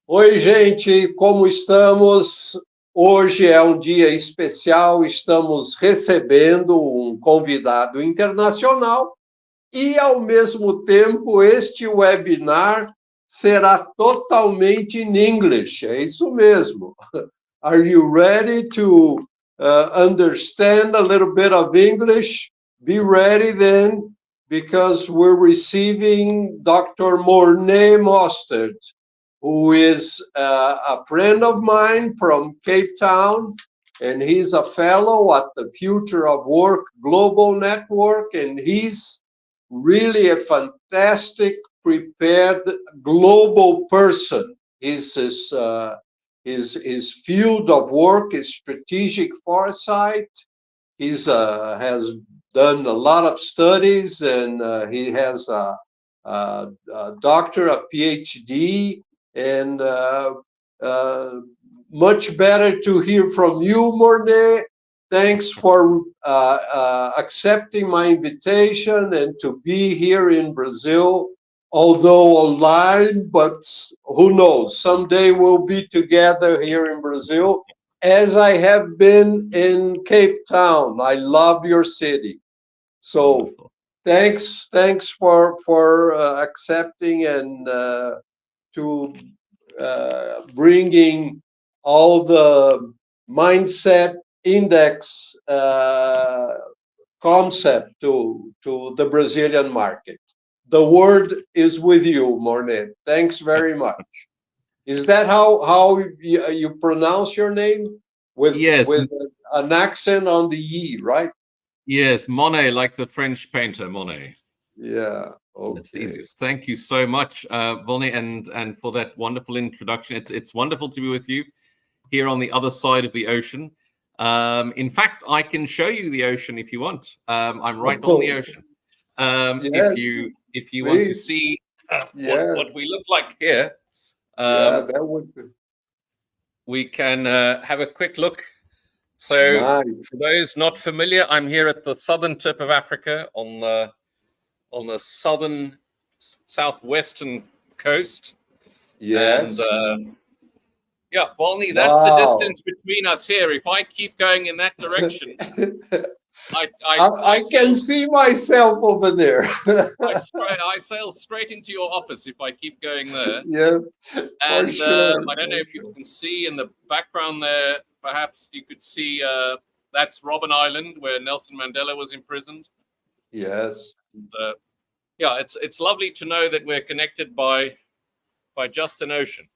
Oi, gente, como estamos? Hoje é um dia especial, estamos recebendo um convidado internacional e, ao mesmo tempo, este webinar será totalmente in English. É isso mesmo. Are you ready to understand a little bit of English? Be ready then, because we're receiving Dr. Morné Mostert, who is a friend of mine from Cape Town, and he's a fellow at the Future of Work Global Network, and he's really a fantastic, prepared global person. His field of work is strategic foresight. He's has done a lot of studies, and he has a doctor, a PhD, and much better to hear from you, Morné. Thanks for accepting my invitation and to be here in Brazil, although online, but who knows, someday we'll be together here in Brazil, as I have been in Cape Town. I love your city. So Wonderful. thanks for accepting and to bringing all the mindset index concept to the Brazilian market. The word is with you, Morné. Thanks very much. Is that how you pronounce your name? Yes, With an accent on the E, right? yes, Monet, like the French painter Monet. Yeah. That's the Okay. easiest. Thank you so much, Volney, and for that wonderful introduction. It's wonderful to be with you here on the other side of the ocean. In fact, I can show you the ocean if you want. I'm right on the ocean. Yes, If you want to please. see Yeah. what we look like here, Yeah, that would be we can have a quick look. So, nice. for those not familiar, I'm here at the southern tip of Africa on the southern southwestern coast, and Yes. yeah, Volney, that's the Wow. distance between us here. If I keep going in that direction, I I can sail see myself over there. I sail straight into your office if I keep going there. Yeah, for And sure. I don't know For if you sure. can see in the background there. Perhaps you could see that's Robben Island, where Nelson Mandela was imprisoned. Yes. And, yeah, it's lovely to know that we're connected by just an ocean.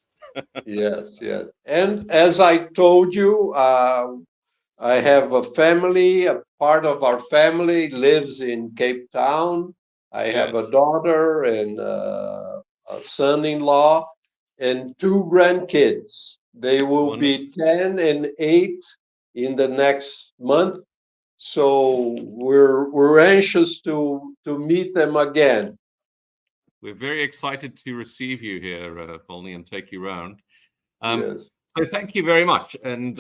Yes. Yes. And as I told you, I have a family. A part of our family lives in Cape Town. I have a Yes, daughter and a son-in-law and two grandkids. They will wonderful. be 10 and 8 in the next month. So we're anxious to meet them again. We're very excited to receive you here, Volney, and take you around. Yes. So thank you very much, and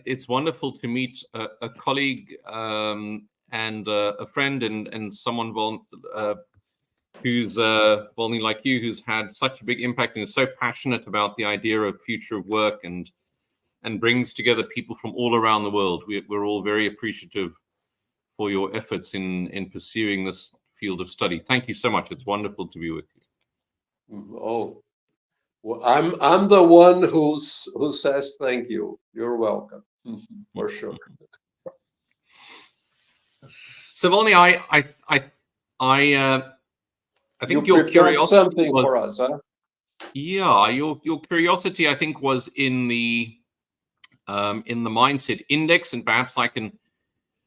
it's wonderful to meet a colleague and a friend and someone who's Volney like you, who's had such a big impact and is so passionate about the idea of future of work and brings together people from all around the world. We're all very appreciative for your efforts in pursuing this field of study. Thank you so much. It's wonderful to be with you. Oh, well, I'm the one who says thank you. You're welcome. For sure. So, Volney, I You think your prepared curiosity something for was, us, huh? yeah, your curiosity, I think, was in the mindset index, and perhaps I can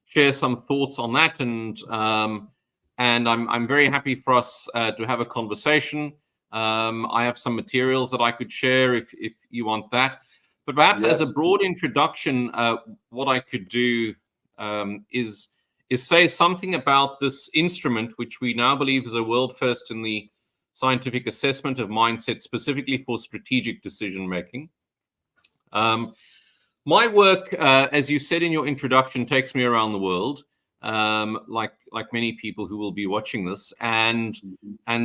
share some thoughts on that. And I'm very happy for us to have a conversation. I have some materials that I could share if you want that. But perhaps as a Yes. broad introduction, what I could do is say something about this instrument, which we now believe is a world first in the scientific assessment of mindset, specifically for strategic decision making. My work, as you said in your introduction, takes me around the world, like many people who will be watching this, and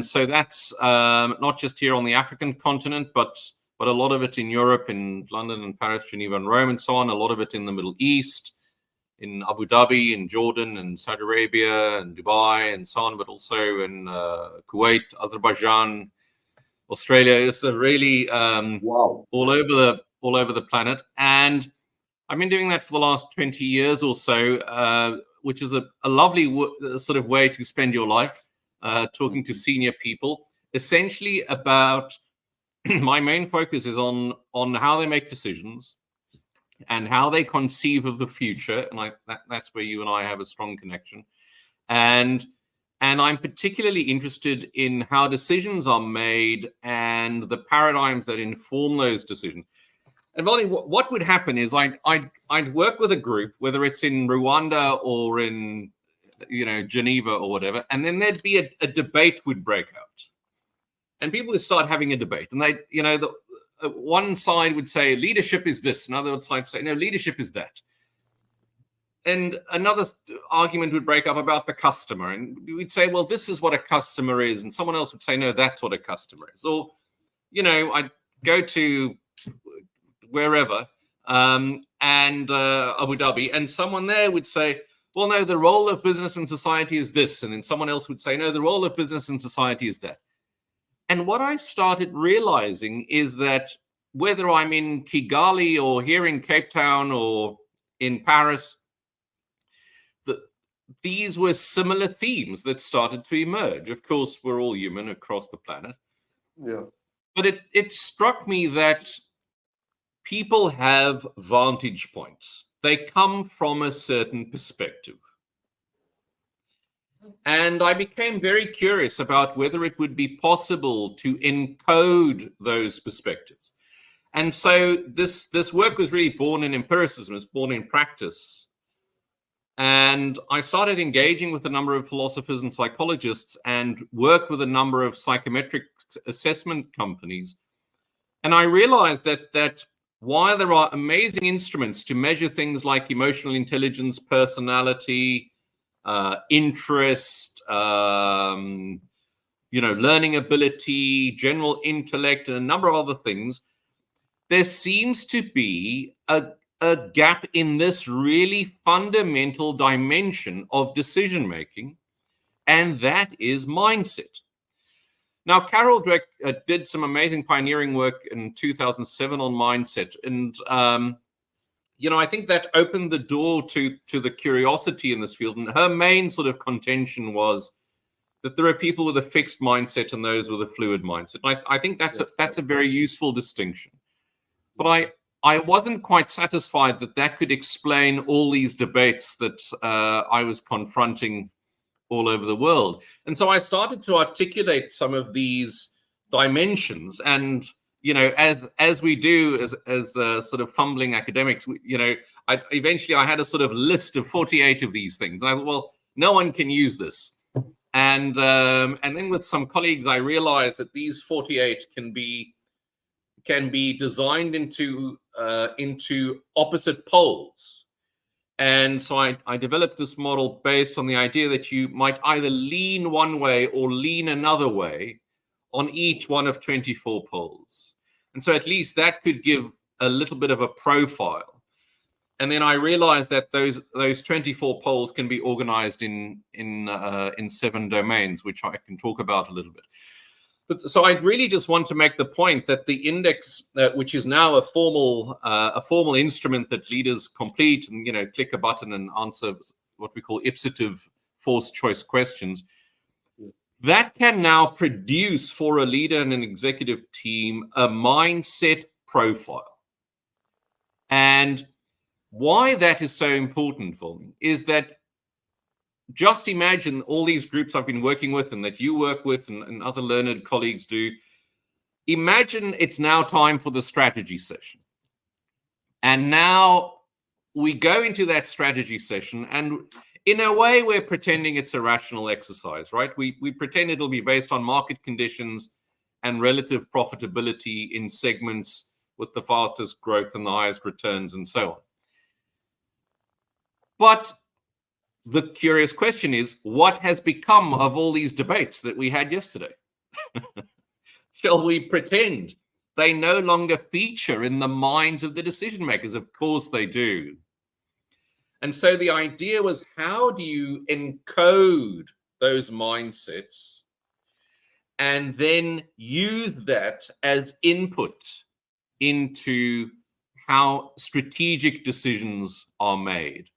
so that's not just here on the African continent, but but a lot of it in Europe, in London and Paris, Geneva and Rome and so on, a lot of it in the Middle East, in Abu Dhabi, in Jordan, and Saudi Arabia, and Dubai, and so on, but also in Kuwait, Azerbaijan, Australia. It's a really Wow. all over the planet. And I've been doing that for the last 20 years or so, which is a lovely sort of way to spend your life, talking to senior people, essentially about my main focus is on how they make decisions and how they conceive of the future. And that's where you and I have a strong connection. And I'm particularly interested in how decisions are made and the paradigms that inform those decisions. And Volney, what would happen is I'd work with a group, whether it's in Rwanda or in Geneva or whatever, and then there'd be a debate would break out, and people would start having a debate, and they, one side would say leadership is this, another side would say no, leadership is that, and another argument would break up about the customer, and we'd say, well, this is what a customer is, and someone else would say, no, that's what a customer is, or I'd go to wherever, and Abu Dhabi, and someone there would say, well, no, the role of business and society is this, and then someone else would say, no, the role of business and society is that. And what I started realizing is that whether I'm in Kigali or here in Cape Town or in Paris, these were similar themes that started to emerge. Of course, we're all human across the planet. Yeah. But it struck me that people have vantage points. They come from a certain perspective. And I became very curious about whether it would be possible to encode those perspectives. And so this work was really born in empiricism, it's born in practice. And I started engaging with a number of philosophers and psychologists and worked with a number of psychometric assessment companies. And I realized that while there are amazing instruments to measure things like emotional intelligence, personality, interest, learning ability, general intellect, and a number of other things, there seems to be a gap in this really fundamental dimension of decision making, and that is mindset. Now, Carol Dweck did some amazing pioneering work in 2007 on mindset. And, I think that opened the door to the curiosity in this field. And her main sort of contention was that there are people with a fixed mindset and those with a fluid mindset. I think that's a very useful distinction. But I wasn't quite satisfied that could explain all these debates that I was confronting all over the world. And so I started to articulate some of these dimensions. And, as we do as the sort of fumbling academics, eventually I had a sort of list of 48 of these things. And I thought, well, no one can use this. And then with some colleagues, I realized that these 48 can be designed into opposite poles. And so I developed this model based on the idea that you might either lean one way or lean another way on each one of 24 poles. And so at least that could give a little bit of a profile. And then I realized that those 24 poles can be organized in 7 domains, which I can talk about a little bit. But so I really just want to make the point that the index, which is now a formal instrument that leaders complete and click a button and answer what we call ipsative forced choice questions, that can now produce for a leader and an executive team a mindset profile. And why that is so important for me is that just imagine all these groups I've been working with and that you work with and other learned colleagues do. Imagine it's now time for the strategy session. And now we go into that strategy session, and in a way, we're pretending it's a rational exercise, right? We pretend it'll be based on market conditions and relative profitability in segments with the fastest growth and the highest returns and so on. But the curious question is, what has become of all these debates that we had yesterday? Shall we pretend they no longer feature in the minds of the decision makers. Of course they do. And so the idea was, how do you encode those mindsets and then use that as input into how strategic decisions are made?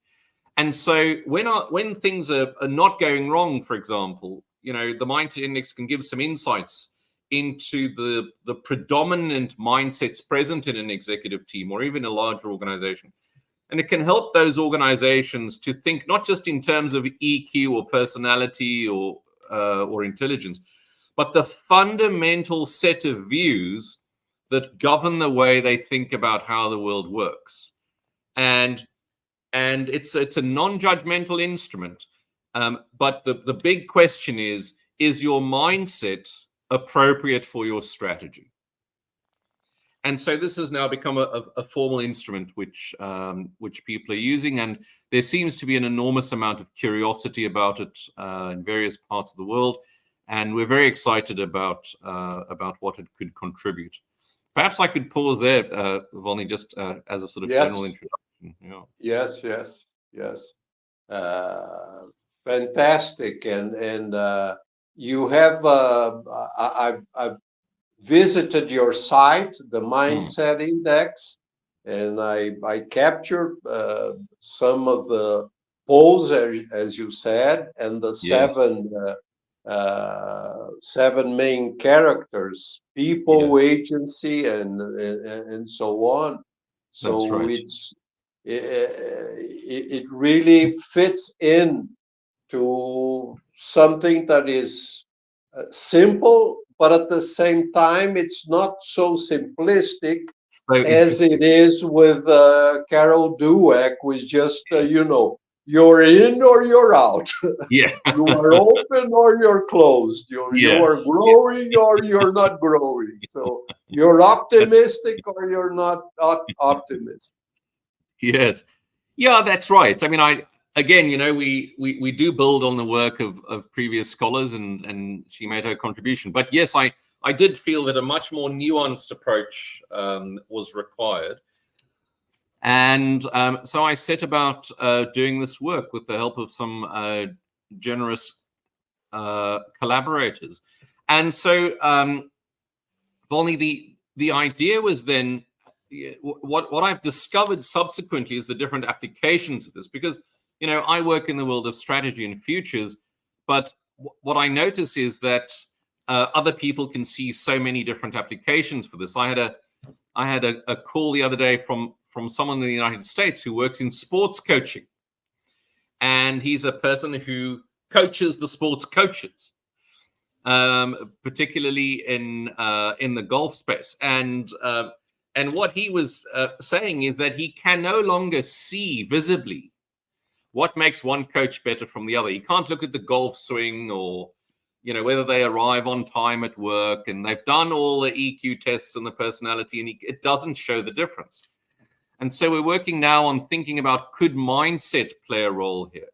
And so when things are not going wrong, for example, the mindset index can give some insights into the predominant mindsets present in an executive team or even a larger organization. And it can help those organizations to think not just in terms of EQ or personality or intelligence, but the fundamental set of views that govern the way they think about how the world works. And it's a non-judgmental instrument. But the big question is your mindset appropriate for your strategy? And so this has now become a formal instrument which people are using, and there seems to be an enormous amount of curiosity about it in various parts of the world, and we're very excited about what it could contribute. Perhaps I could pause there, Volny, just as a sort of general introduction. Yes. Fantastic, and you have I've visited your site, the Mindset Index, and I captured some of the polls, as you said, and the seven main characters: people, agency, and so on. So that's right. It really fits in to something that is simple, but at the same time, it's not so simplistic as it is with Carol Dweck, with just, you're in or you're out. Yeah. You are open or you're closed. You are growing or you're not growing. So you're optimistic or you're not optimistic. Yes. Yeah, that's right. I mean, again, we do build on the work of previous scholars, and she made her contribution. But yes, I did feel that a much more nuanced approach was required. And so I set about doing this work with the help of some generous collaborators. And so, Volny, the idea was then, what I've discovered subsequently is the different applications of this, because I work in the world of strategy and futures, but what I notice is that other people can see so many different applications for this. I had a call the other day from someone in the United States who works in sports coaching, and he's a person who coaches the sports coaches, particularly in the golf space. And what he was saying is that he can no longer see visibly what makes one coach better from the other. He can't look at the golf swing or, whether they arrive on time at work, and they've done all the EQ tests and the personality, and it doesn't show the difference. And so we're working now on thinking about, could mindset play a role here?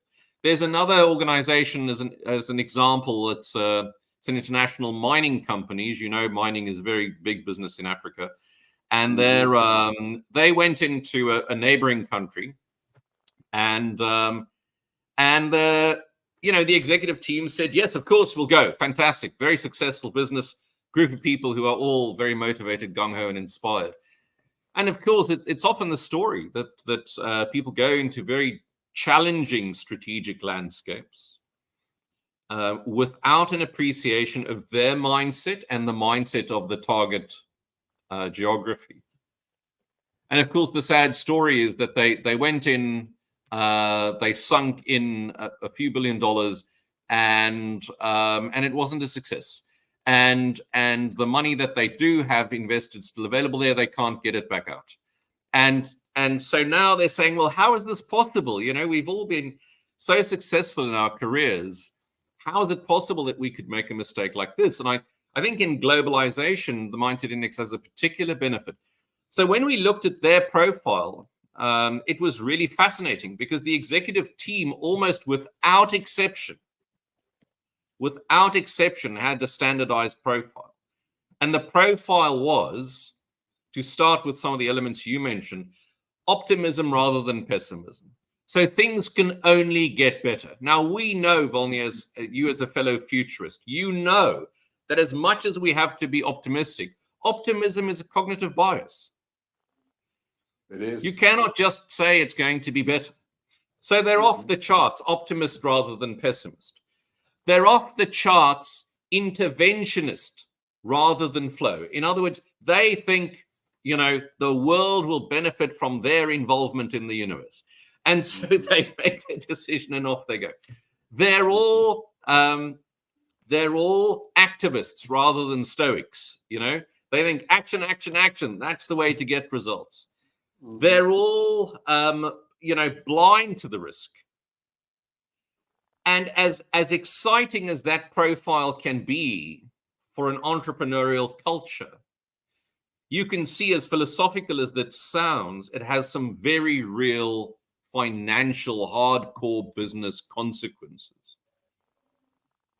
There's another organization as an example. It's an international mining company. As you know, mining is a very big business in Africa. And they went into a neighboring country, and the executive team said, yes, of course, we'll go. Fantastic, very successful business, group of people who are all very motivated, gung-ho, and inspired. And of course, it's often the story that people go into very challenging strategic landscapes without an appreciation of their mindset and the mindset of the target geography. And of course, the sad story is that they went in, they sunk in a few $1 billion, and it wasn't a success. And the money that they do have invested still available there, they can't get it back out. And so now they're saying, well, how is this possible? We've all been so successful in our careers. How is it possible that we could make a mistake like this? And I think in globalization, the Mindset Index has a particular benefit. So when we looked at their profile, it was really fascinating, because the executive team, almost without exception, had a standardized profile. And the profile was, to start with some of the elements you mentioned, optimism rather than pessimism. So things can only get better. Now, we know, Volney, as you as a fellow futurist, you know that as much as we have to be optimistic, optimism is a cognitive bias. It is. You cannot just say it's going to be better. So they're off the charts, optimist rather than pessimist. They're off the charts, interventionist rather than flow. In other words, they think, you know, the world will benefit from their involvement in the universe. And so they make their decision and off they go. They're all activists rather than stoics, you know. They think action, action, action. That's the way to get results. They're all, you know, blind to the risk. And as exciting as that profile can be for an entrepreneurial culture, you can see, as philosophical as that sounds, it has some very real financial, hardcore business consequences.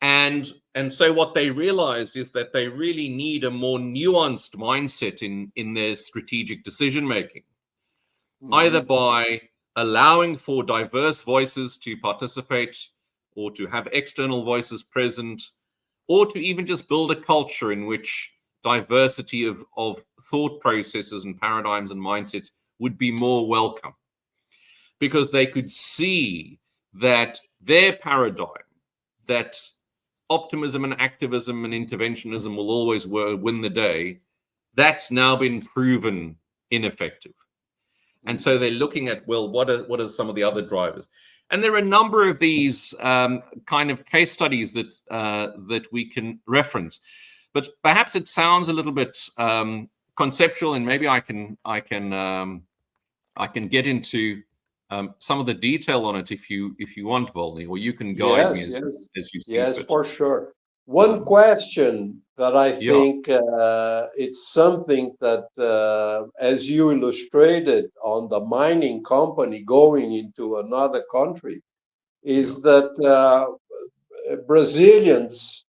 And so what they realized is that they really need a more nuanced mindset in their strategic decision-making, either by allowing for diverse voices to participate or to have external voices present, or to even just build a culture in which diversity of thought processes and paradigms and mindsets would be more welcome, because they could see that their paradigm, that optimism and activism and interventionism will always win the day, that's now been proven ineffective. And so they're looking at, well, what are some of the other drivers? And there are a number of these kind of case studies that we can reference. But perhaps it sounds a little bit conceptual, and maybe I can get into some of the detail on it if you want, Volney, or you can guide me as you see Yes, fit. for sure. One question that I think it's something that, as you illustrated on the mining company going into another country, is that Brazilians,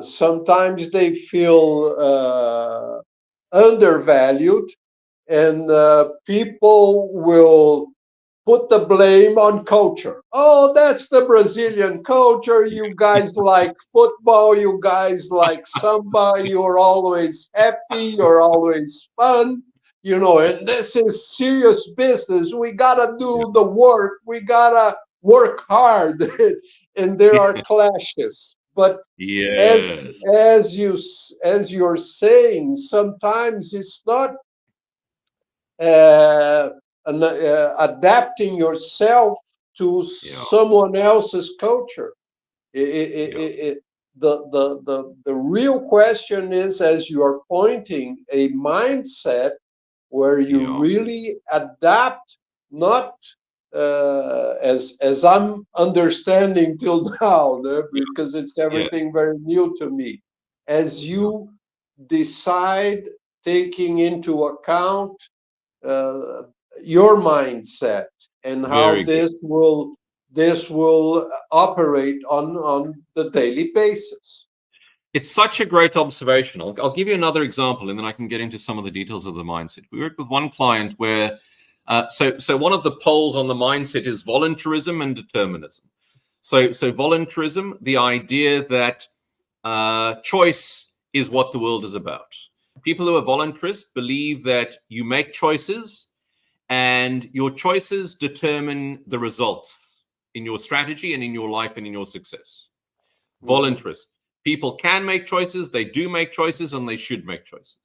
sometimes they feel undervalued, and people will put the blame on culture. Oh, that's the Brazilian culture. You guys like football. You guys like samba. You're always happy. You're always fun. You know, and this is serious business. We gotta do the work. We gotta work hard, and there are clashes. But as you're saying, sometimes it's not adapting yourself to someone else's culture. The real question is, as you are pointing, a mindset where you really adapt, not as I'm understanding till now, because it's everything very new to me. As you decide, taking into account your mindset and how this will operate on the daily basis. It's such a great observation. I'll give you another example, and then I can get into some of the details of the mindset. We worked with one client where, so one of the poles on the mindset is voluntarism and determinism. So voluntarism, the idea that choice is what the world is about. People who are voluntarists believe that you make choices, and your choices determine the results in your strategy and in your life and in your success. Voluntarist. People can make choices, they do make choices, and they should make choices.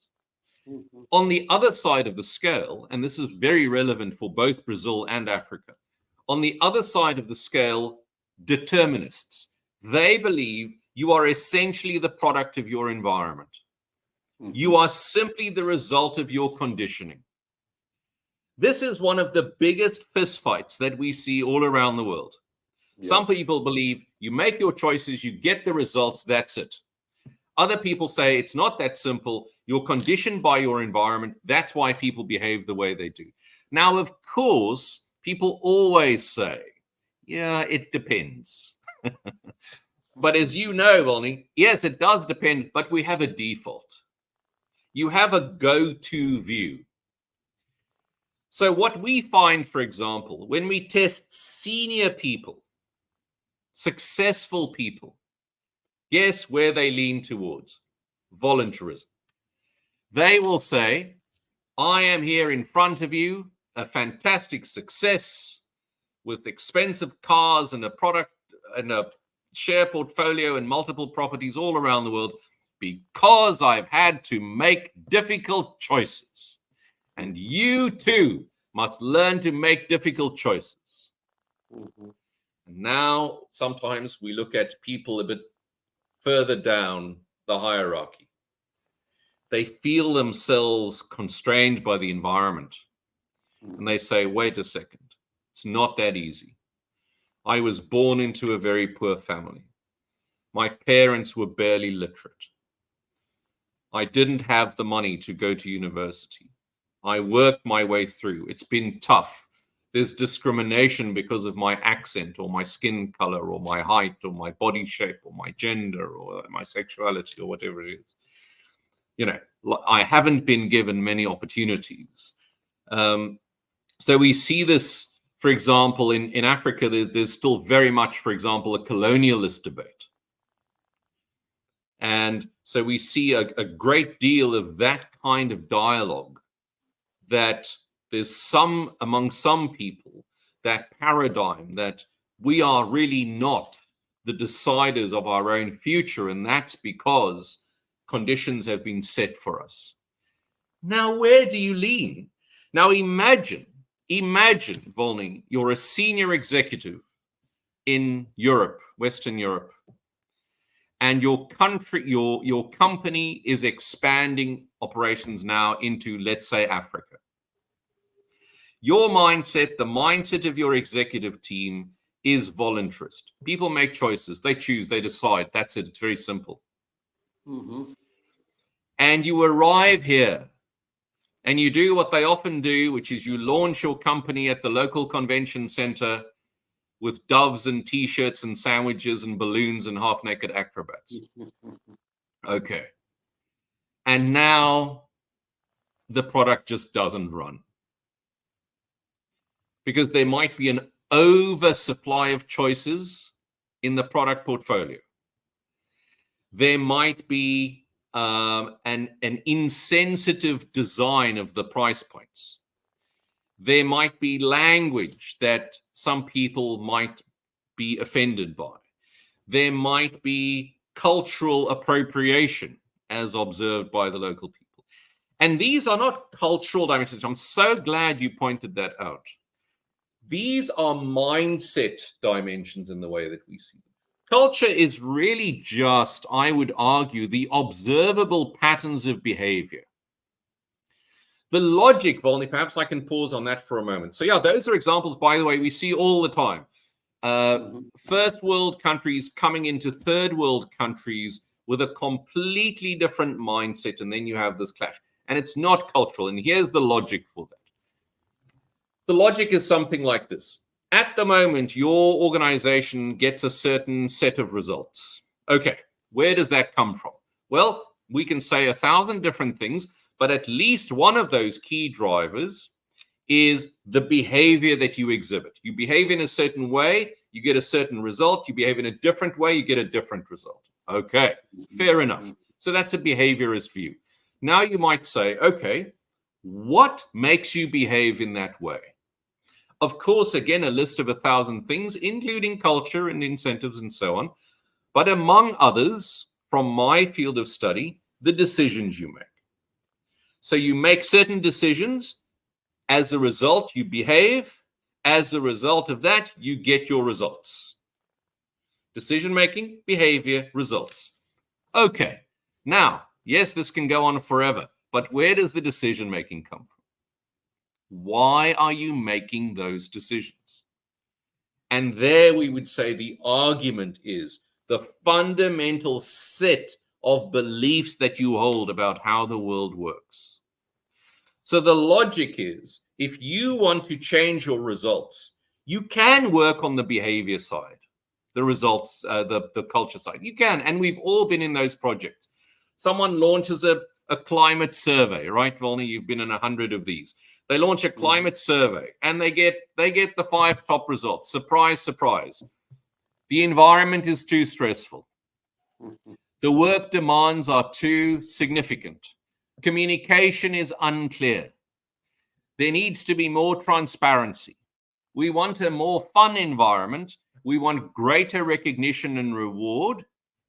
On the other side of the scale, and this is very relevant for both Brazil and Africa, on the other side of the scale, determinists. They believe you are essentially the product of your environment. You are simply the result of your conditioning. This is one of the biggest fistfights that we see all around the world. Some people believe you make your choices, you get the results, that's it. Other people say it's not that simple. You're conditioned by your environment. That's why people behave the way they do. Now, of course, people always say, yeah, it depends. But as you know, Volney, yes, it does depend, but we have a default. You have a go-to view. So what we find, for example, when we test senior people, successful people, guess where they lean towards? Voluntarism. They will say, I am here in front of you, a fantastic success with expensive cars and a product and a share portfolio and multiple properties all around the world because I've had to make difficult choices. And you too must learn to make difficult choices. Mm-hmm. Now, sometimes we look at people a bit further down the hierarchy. They feel themselves constrained by the environment. And they say, wait a second, it's not that easy. I was born into a very poor family. My parents were barely literate. I didn't have the money to go to university. I worked my way through. It's been tough. There's discrimination because of my accent or my skin color or my height or my body shape or my gender or my sexuality or whatever it is. You know, I haven't been given many opportunities. So we see this, for example, in Africa, there's still very much, for example, a colonialist debate. And so we see a great deal of that kind of dialogue, that there's among some people, that paradigm that we are really not the deciders of our own future, and that's because conditions have been set for us. Now, where do you lean? Now, imagine, Volney, you're a senior executive in Europe, Western Europe, and your company is expanding operations now into, let's say, Africa. Your mindset, the mindset of your executive team, is voluntarist. People make choices. They choose. They decide. That's it. It's very simple. Mm-hmm. And you arrive here and you do what they often do, which is you launch your company at the local convention center with doves and T-shirts and sandwiches and balloons and half-naked acrobats. Okay. And now the product just doesn't run. Because there might be an oversupply of choices in the product portfolio. There might be an insensitive design of the price points. There might be language that some people might be offended by. There might be cultural appropriation as observed by the local people. And these are not cultural dimensions. I'm so glad you pointed that out. These are mindset dimensions in the way that we see them. Culture is really just, I would argue, the observable patterns of behavior. The logic, Volney, perhaps I can pause on that for a moment. So yeah, those are examples, by the way, we see all the time. First world countries coming into third world countries with a completely different mindset, and then you have this clash. And it's not cultural, and here's the logic for that. The logic is something like this. At the moment, your organization gets a certain set of results. Okay, where does that come from? Well, we can say 1,000 different things, but at least one of those key drivers is the behavior that you exhibit. You behave in a certain way, you get a certain result. You behave in a different way, you get a different result. Okay, fair enough. So that's a behaviorist view. Now you might say, okay, what makes you behave in that way? Of course, again, a list of 1,000 things, including culture and incentives and so on. But among others, from my field of study, the decisions you make. So you make certain decisions. As a result, you behave. As a result of that, you get your results. Decision-making, behavior, results. Okay. Now, yes, this can go on forever, but where does the decision-making come from? Why are you making those decisions? And there we would say the argument is the fundamental set of beliefs that you hold about how the world works. So the logic is, if you want to change your results, you can work on the behavior side, the results, the culture side. You can, and we've all been in those projects. Someone launches a a climate survey, right, Volney? You've been in 100 of these. They launch a climate survey, and they get the 5 top results. Surprise, surprise. The environment is too stressful. The work demands are too significant. Communication is unclear. There needs to be more transparency. We want a more fun environment. We want greater recognition and reward.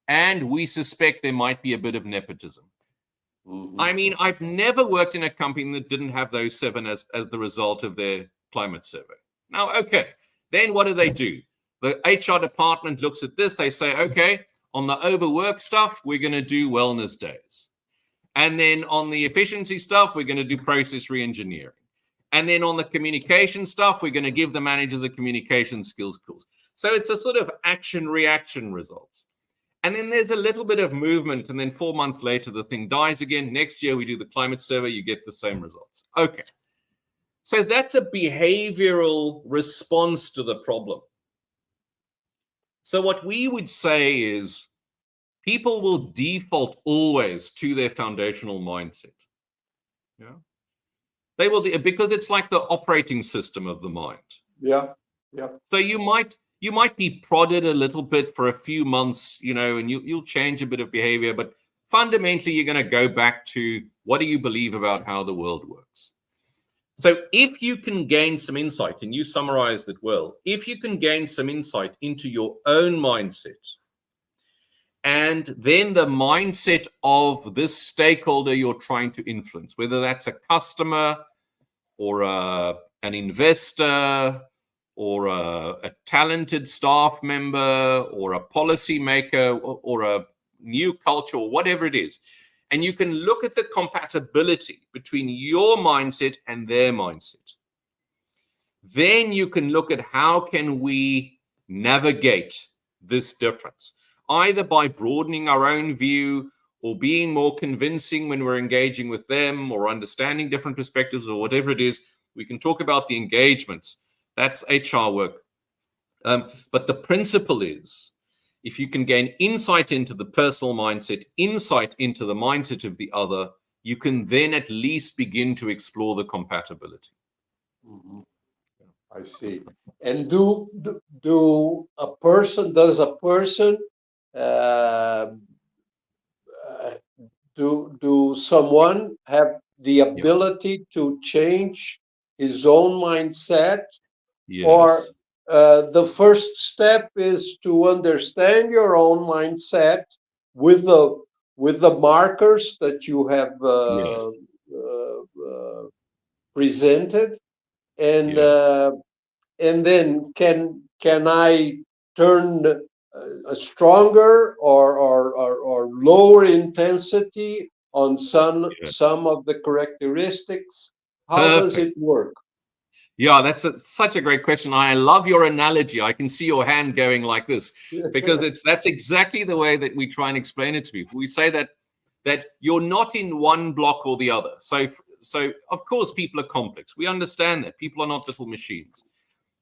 And we suspect there might be a bit of nepotism. I mean, I've never worked in a company that didn't have those 7 as the result of their climate survey. Now, okay, then what do? The HR department looks at this. They say, okay, on the overwork stuff, we're going to do wellness days. And then on the efficiency stuff, we're going to do process reengineering. And then on the communication stuff, we're going to give the managers a communication skills course. So it's a sort of action-reaction results. And then there's a little bit of movement, and then 4 months later, the thing dies again. Next year, we do the climate survey, you get the same results. Okay. So that's a behavioral response to the problem. So what we would say is people will default always to their foundational mindset. Yeah. They will, because it's like the operating system of the mind. Yeah. Yeah. So you might be prodded a little bit for a few months, and you'll change a bit of behavior, but fundamentally you're going to go back to what do you believe about how the world works. So if you can gain some insight, and you summarized it well, if you can gain some insight into your own mindset, and then the mindset of this stakeholder you're trying to influence, whether that's a customer or an investor, or a talented staff member, or a policymaker, or a new culture, or whatever it is. And you can look at the compatibility between your mindset and their mindset. Then you can look at how can we navigate this difference, either by broadening our own view or being more convincing when we're engaging with them, or understanding different perspectives, or whatever it is. We can talk about the engagements. That's HR work. But the principle is, if you can gain insight into the personal mindset, insight into the mindset of the other, you can then at least begin to explore the compatibility. Mm-hmm. I see. And does a person do someone have the ability to change his own mindset? Yes. Or the first step is to understand your own mindset with the markers that you have presented, and then can I turn a stronger or lower intensity on some of the characteristics? How does it work? Yeah, that's such a great question. I love your analogy. I can see your hand going like this, because that's exactly the way that we try and explain it to people. We say that you're not in one block or the other. So of course people are complex. We understand that people are not little machines,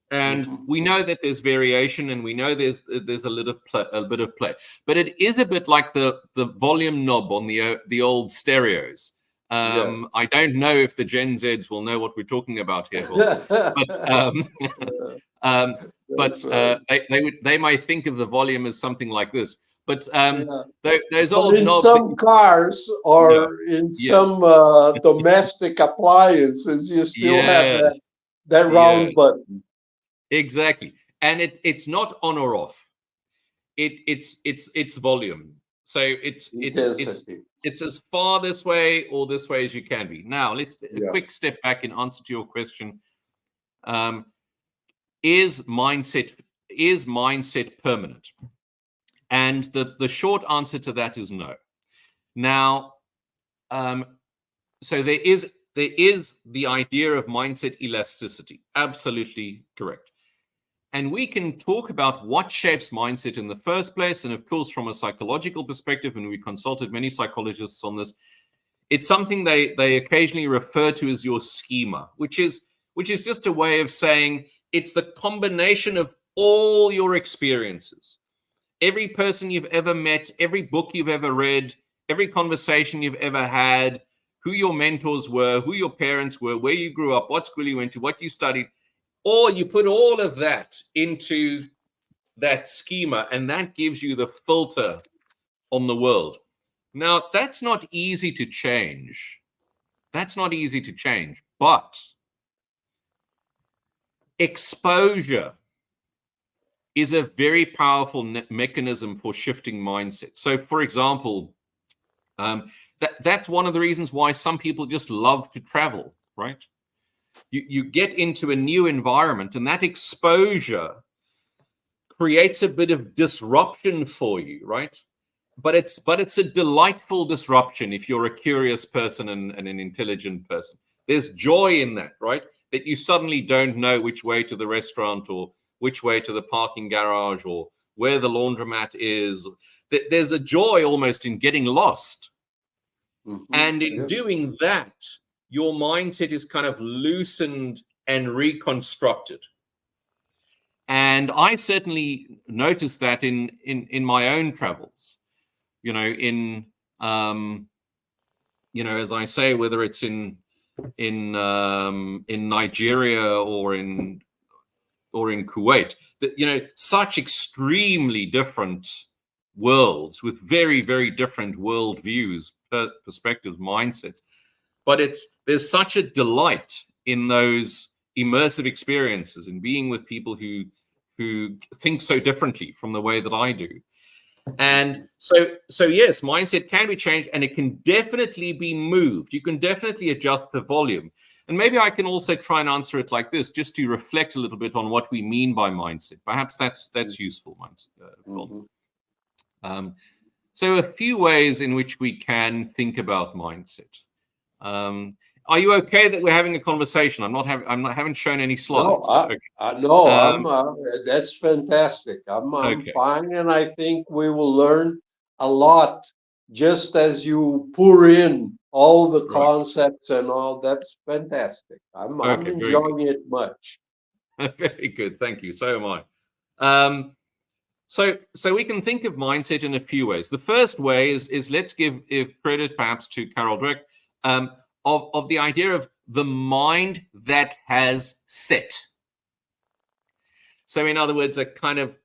and we know that there's variation, and we know there's a bit of play. But it is a bit like the volume knob on the old stereos. I don't know if the Gen Zs will know what we're talking about here, they might think of the volume as something like this. But there's old in knobs. Some cars or in some domestic appliances, you still have that round button. Exactly, and it's not on or off. It's volume. So it's as far this way or this way as you can be. Now, let's a quick step back in answer to your question. Is mindset permanent? And the short answer to that is no. Now, so there is the idea of mindset elasticity. Absolutely correct. And we can talk about what shapes mindset in the first place. And of course, from a psychological perspective, and we consulted many psychologists on this, it's something they occasionally refer to as your schema, which is just a way of saying it's the combination of all your experiences. Every person you've ever met, every book you've ever read, every conversation you've ever had, who your mentors were, who your parents were, where you grew up, what school you went to, what you studied, or you put all of that into that schema, and that gives you the filter on the world. Now, that's not easy to change. That's not easy to change, but exposure is a very powerful mechanism for shifting mindset. So, for example, that's one of the reasons why some people just love to travel, right? You get into a new environment, and that exposure creates a bit of disruption for you, right? But it's a delightful disruption if you're a curious person and an intelligent person. There's joy in that, right? That you suddenly don't know which way to the restaurant or which way to the parking garage or where the laundromat is. There's a joy almost in getting lost. And in doing that, your mindset is kind of loosened and reconstructed. And I certainly noticed that in my own travels, as I say, whether it's in Nigeria or in Kuwait, that, such extremely different worlds with very, very different worldviews, perspectives, mindsets. But there's such a delight in those immersive experiences and being with people who think so differently from the way that I do. And so yes, mindset can be changed, and it can definitely be moved. You can definitely adjust the volume. And maybe I can also try and answer it like this, just to reflect a little bit on what we mean by mindset. Perhaps that's useful. So a few ways in which we can think about mindset. Are you okay that we're having a conversation? I haven't shown any slides. That's fantastic. I'm Okay. fine, and I think we will learn a lot just as you pour in all the concepts and all. That's fantastic. I'm enjoying it much. Very good. Thank you. So am I. So we can think of mindset in a few ways. The first way is let's give credit perhaps to Carol Dweck, of the idea of the mind that has set. So in other words, a kind of,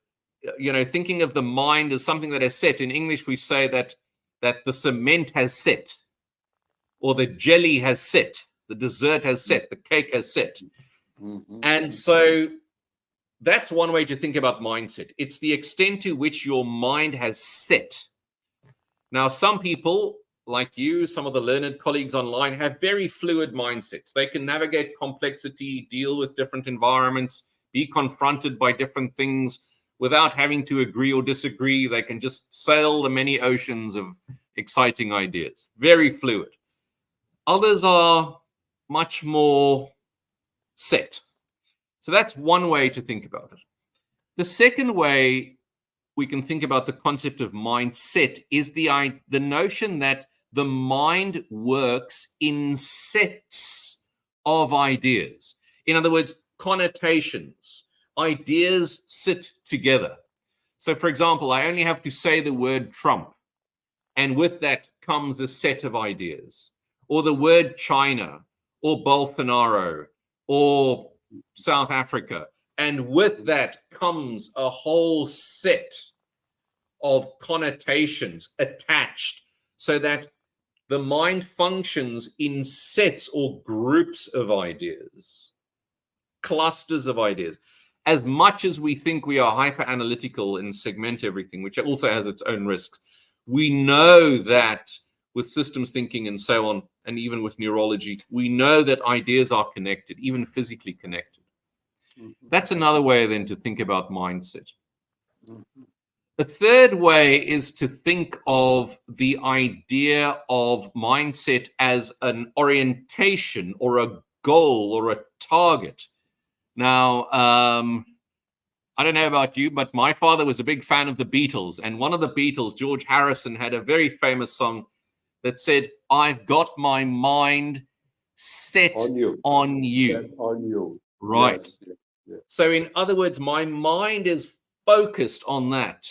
thinking of the mind as something that has set. In English, we say that the cement has set, or the jelly has set, the dessert has set, the cake has set. And so that's one way to think about mindset. It's the extent to which your mind has set. Now, some people, like you, some of the learned colleagues online, have very fluid mindsets. They can navigate complexity, deal with different environments, be confronted by different things without having to agree or disagree. They can just sail the many oceans of exciting ideas. Very fluid. Others are much more set. So that's one way to think about it. The second way we can think about the concept of mindset is the notion that the mind works in sets of ideas. In other words, connotations. Ideas sit together. So, for example, I only have to say the word Trump, and with that comes a set of ideas. Or the word China, or Bolsonaro, or South Africa, and with that comes a whole set of connotations attached, so that the mind functions in sets or groups of ideas, clusters of ideas. As much as we think we are hyper analytical and segment everything, which also has its own risks, we know that with systems thinking and so on, and even with neurology, we know that ideas are connected, even physically connected. That's another way then to think about mindset. The third way is to think of the idea of mindset as an orientation or a goal or a target. Now, I don't know about you, but my father was a big fan of the Beatles. And one of the Beatles, George Harrison, had a very famous song that said, "I've got my mind set on you." Set on you. Right. Yes. So in other words, my mind is focused on that.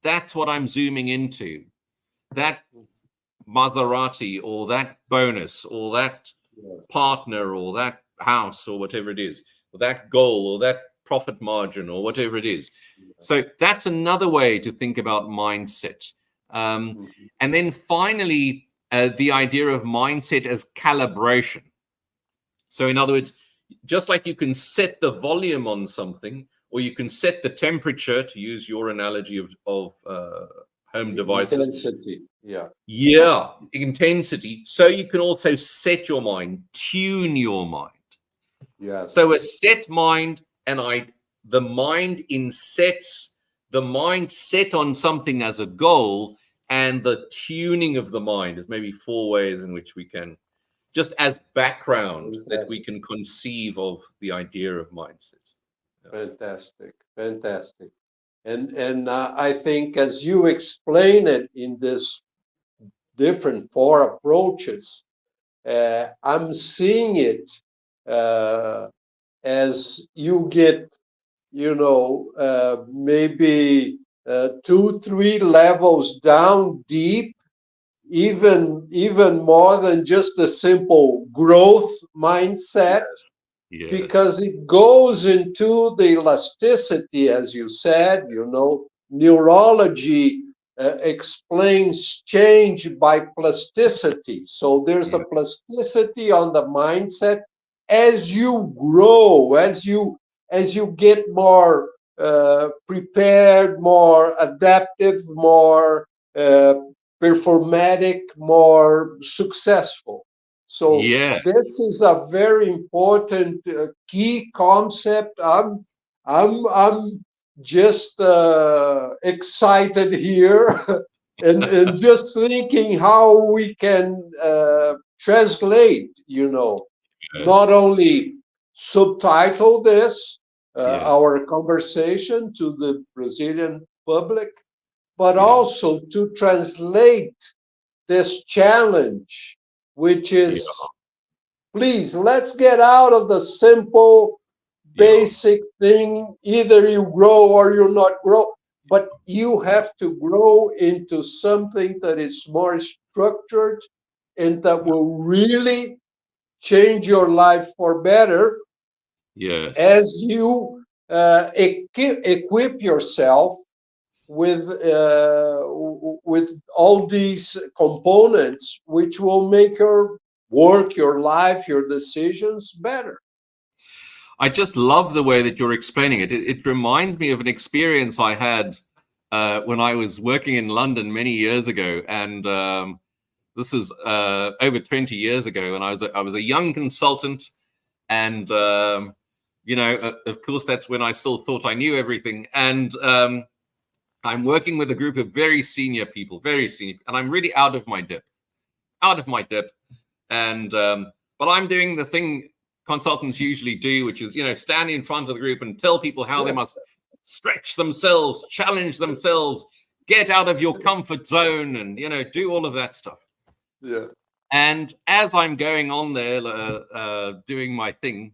That's what I'm zooming into. That Maserati or that bonus or that partner or that house or whatever it is, or that goal or that profit margin or whatever it is. So that's another way to think about mindset. And then finally, the idea of mindset as calibration. So in other words, just like you can set the volume on something, or you can set the temperature, to use your analogy of home devices. Intensity, Yeah, intensity. So you can also set your mind, tune your mind. Yes. So a set mind, and the mind sets the mind set on something as a goal, and the tuning of the mind is maybe 4 ways in which we can, just as background, that we can conceive of the idea of mindset. Fantastic, fantastic. And I think as you explain it in this different 4 approaches, I'm seeing it as you get, maybe 2-3 levels down deep, even more than just a simple growth mindset. Yes. Because it goes into the elasticity, as you said, neurology explains change by plasticity. So there's a plasticity on the mindset as you grow, as you get more prepared, more adaptive, more performatic, more successful. So this is a very important key concept. I'm just excited here, and just thinking how we can translate. Not only subtitle this our conversation to the Brazilian public, but also to translate this challenge, which is, please, let's get out of the simple, basic thing. Either you grow or you not grow, but you have to grow into something that is more structured and that will really change your life for better. Yes. As you equip yourself with all these components, which will make your work, your life, your decisions better. I just love the way that you're explaining it. It reminds me of an experience I had when I was working in London many years ago, and this is over 20 years ago. And I was a young consultant, and of course, that's when I still thought I knew everything. And I'm working with a group of very senior people, and I'm really out of my depth. And but I'm doing the thing consultants usually do, which is, stand in front of the group and tell people how they must stretch themselves, challenge themselves, get out of your comfort zone, and, do all of that stuff. Yeah. And as I'm going on there, doing my thing,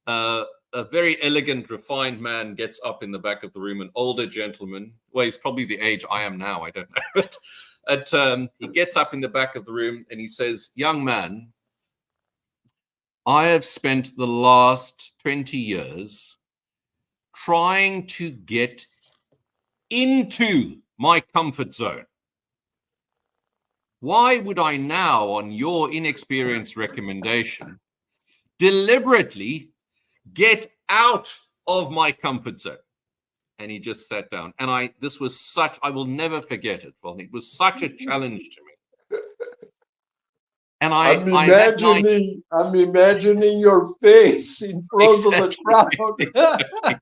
a very elegant, refined man gets up in the back of the room, an older gentleman. Well, he's probably the age I am now, I don't know. But he gets up in the back of the room and he says, "Young man, I have spent the last 20 years trying to get into my comfort zone. Why would I now, on your inexperienced recommendation, deliberately get out of my comfort zone?" And he just sat down. And I will never forget it, Volny. It was such a challenge to me. And I'm imagining your face in front of the crowd. Exactly.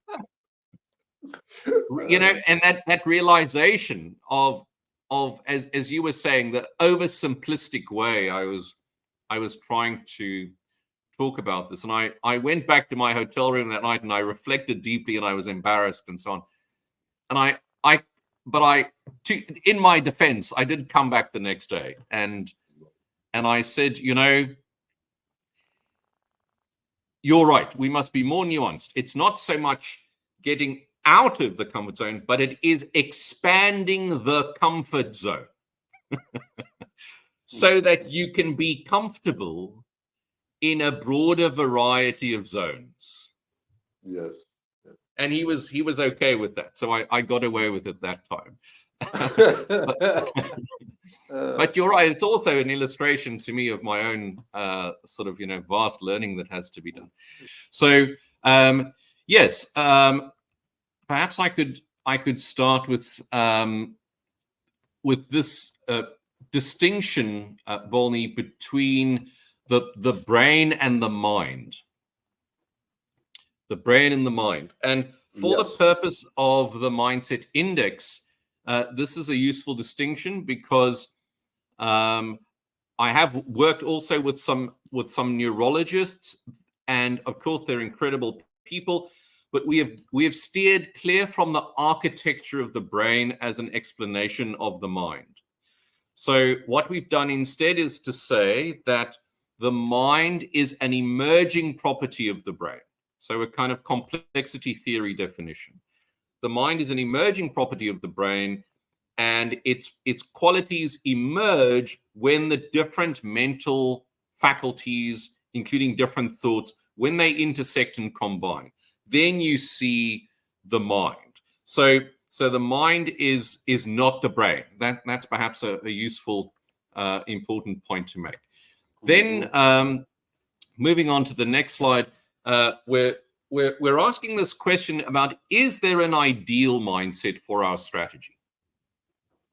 And that realization of as you were saying, the oversimplistic way I was trying to talk about this. And I went back to my hotel room that night and I reflected deeply, and I was embarrassed and so on. And in my defense, I did come back the next day and I said, you're right. We must be more nuanced. It's not so much getting out of the comfort zone, but it is expanding the comfort zone. so that you can be comfortable in a broader variety of zones. Yes. And he was okay with that. So I got away with it that time. But you're right. It's also an illustration to me of my own sort of, vast learning that has to be done. So yes, perhaps I could start with this distinction, Volney, between the brain and the mind. The brain and the mind. And for the purpose of the mindset index, this is a useful distinction because I have worked also with some neurologists, and of course they're incredible people, but we have steered clear from the architecture of the brain as an explanation of the mind. So what we've done instead is to say that the mind is an emerging property of the brain. So a kind of complexity theory definition. The mind is an emerging property of the brain, and its qualities emerge when the different mental faculties, including different thoughts, when they intersect and combine. Then you see the mind. So the mind is not the brain. That's perhaps a useful, important point to make. Then moving on to the next slide, we're asking this question about, is there an ideal mindset for our strategy?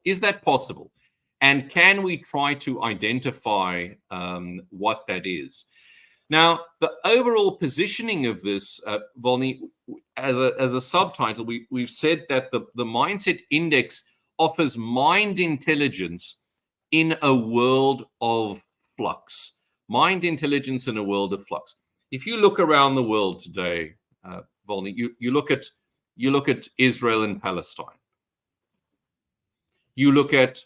Is that possible? And can we try to identify what that is? Now, the overall positioning of this, Volney, as a subtitle, we've said that the mindset index offers mind intelligence in a world of flux. Mind intelligence in a world of flux. If you look around the world today, Volney, you look at Israel and Palestine. You look at,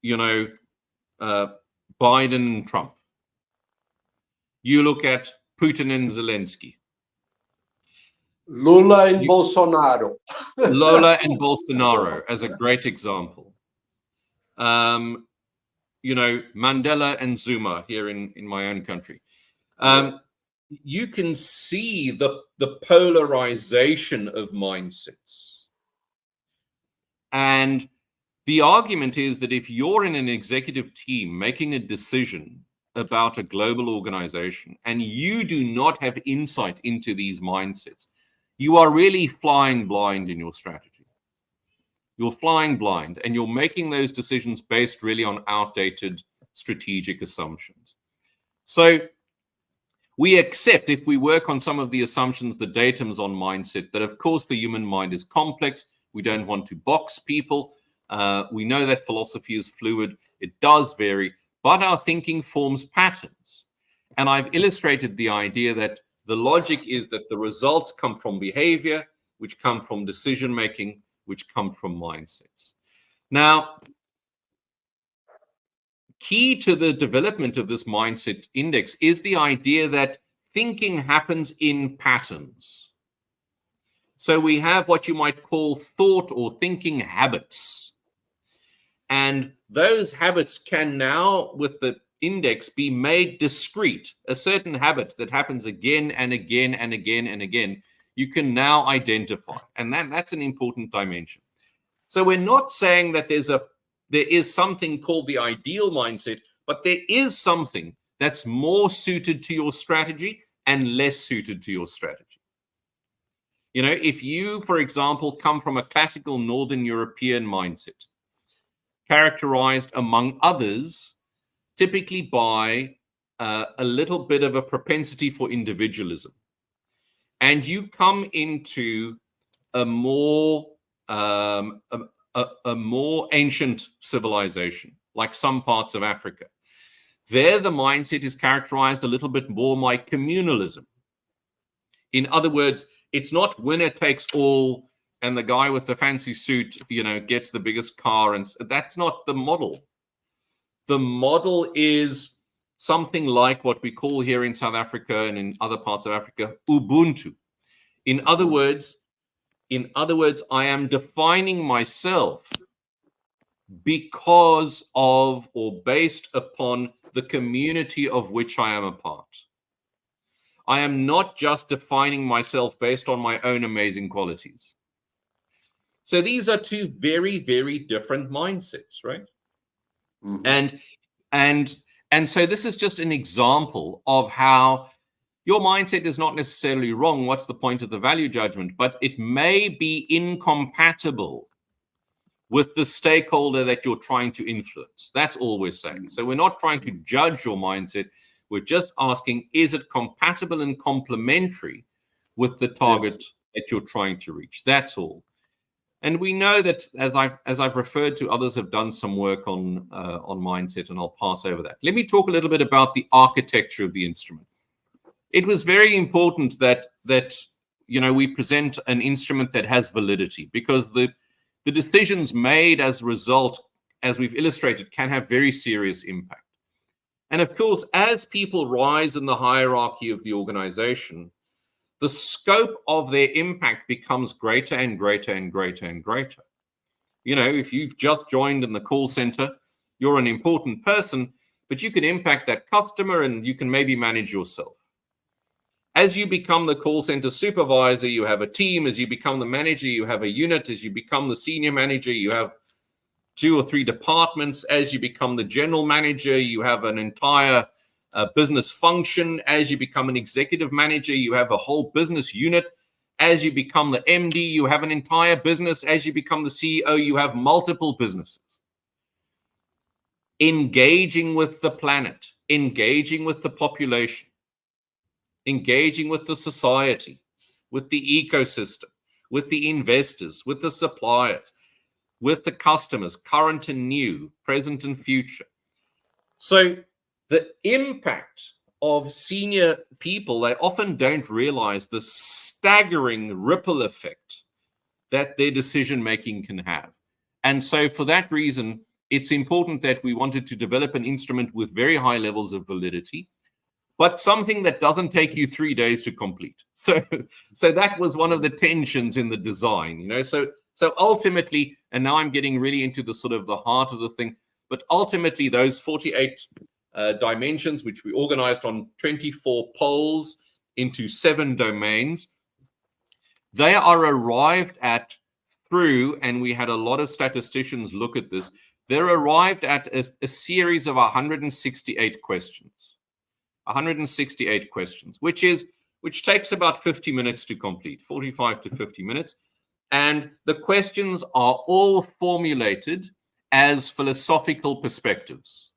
Biden and Trump. You look at Putin and Zelensky. Lula and Bolsonaro. Lola and Bolsonaro as a great example. Mandela and Zuma here in my own country. You can see the polarization of mindsets. And the argument is that if you're in an executive team making a decision about a global organization and you do not have insight into these mindsets, you are really flying blind in your strategy. You're flying blind and you're making those decisions based really on outdated strategic assumptions. So we accept, if we work on some of the assumptions, the datums on mindset, that of course the human mind is complex. We don't want to box people. We know that philosophy is fluid. It does vary, but our thinking forms patterns. And I've illustrated the idea that the logic is that the results come from behavior, which come from decision-making, which come from mindsets. Now, key to the development of this mindset index is the idea that thinking happens in patterns. So we have what you might call thought or thinking habits. And those habits can now, with the index, be made discrete. A certain habit that happens again and again and again and again, you can now identify. And that's an important dimension. So we're not saying that there is something called the ideal mindset, but there is something that's more suited to your strategy and less suited to your strategy. If you, for example, come from a classical Northern European mindset, characterized, among others, typically by a little bit of a propensity for individualism, and you come into a more ancient civilization, like some parts of Africa, there the mindset is characterized a little bit more by communalism. In other words, it's not winner takes all and the guy with the fancy suit, gets the biggest car. And that's not the model. The model is something like what we call here in South Africa and in other parts of Africa, Ubuntu. In other words, I am defining myself because of or based upon the community of which I am a part. I am not just defining myself based on my own amazing qualities. So these are two very, very different mindsets, right? Mm-hmm. And so this is just an example of how your mindset is not necessarily wrong. What's the point of the value judgment? But it may be incompatible with the stakeholder that you're trying to influence. That's all we're saying. So we're not trying to judge your mindset. We're just asking, is it compatible and complementary with the target that you're trying to reach? That's all. And we know that, as I've referred to, others have done some work on mindset, and I'll pass over that. Let me talk a little bit about the architecture of the instrument. It was very important that we present an instrument that has validity, because the decisions made as a result, as we've illustrated, can have very serious impact. And of course, as people rise in the hierarchy of the organization, the scope of their impact becomes greater and greater and greater and greater. If you've just joined in the call center, you're an important person, but you can impact that customer and you can maybe manage yourself. As you become the call center supervisor, you have a team. As you become the manager, you have a unit. As you become the senior manager, you have 2 or 3 departments. As you become the general manager, you have an entire business function. As you become an executive manager, you have a whole business unit. As you become the MD, you have an entire business. As you become the CEO, you have multiple businesses. Engaging with the planet, engaging with the population, engaging with the society, with the ecosystem, with the investors, with the suppliers, with the customers, current and new, present and future. So the impact of senior people, they often don't realize the staggering ripple effect that their decision-making can have. And so for that reason, it's important that we wanted to develop an instrument with very high levels of validity, but something that doesn't take you 3 days to complete. So that was one of the tensions in the design, So ultimately, and now I'm getting really into the sort of the heart of the thing, but ultimately those 48 dimensions, which we organized on 24 poles into 7 domains, they are arrived at through, and we had a lot of statisticians look at this, they're arrived at a series of 168 questions. 168 questions, which takes about 50 minutes to complete, 45 to 50 minutes. And the questions are all formulated as philosophical perspectives.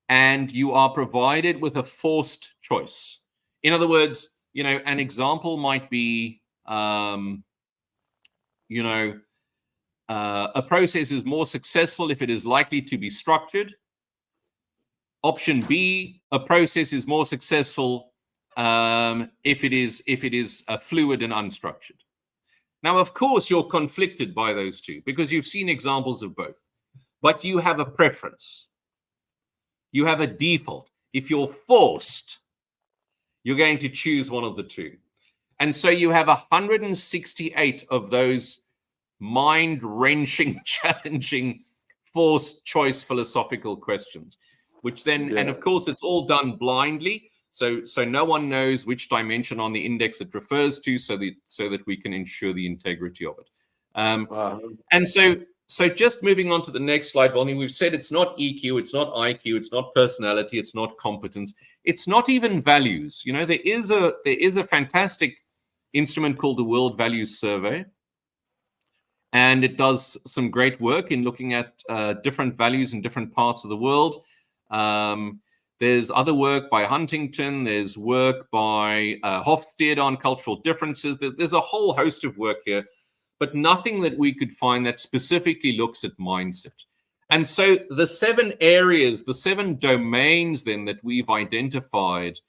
And you are provided with a forced choice. In other words, an example might be, a process is more successful if it is likely to be structured. Option B, a process is more successful if it is fluid and unstructured. Now, of course, you're conflicted by those two because you've seen examples of both, but you have a preference. You have a default. If you're forced, you're going to choose one of the two. And so you have 168 of those mind-wrenching, challenging, forced choice philosophical questions, which then, and of course, it's all done blindly. So no one knows which dimension on the index it refers to, so that we can ensure the integrity of it. And so just moving on to the next slide, Volney, we've said it's not EQ, it's not IQ, it's not personality, it's not competence, it's not even values. There is a fantastic instrument called the World Values Survey, and it does some great work in looking at different values in different parts of the world. There's other work by Huntington. There's work by Hofstede on cultural differences. There's a whole host of work here, but nothing that we could find that specifically looks at mindset. And so the 7 areas, the 7 domains then that we've identified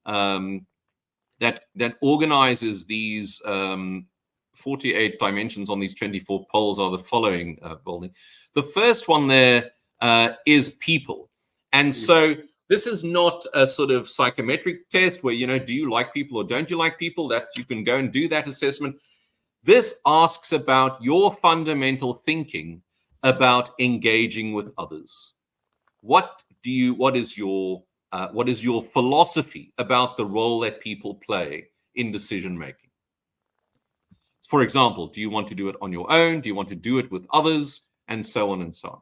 that organizes these 48 dimensions on these 24 poles are the following, Volney. The first one there is people. And so this is not a sort of psychometric test where, do you like people or don't you like people? That you can go and do that assessment. This asks about your fundamental thinking about engaging with others? What is your philosophy about the role that people play in decision making? For example, do you want to do it on your own? Do you want to do it with others? And so on and so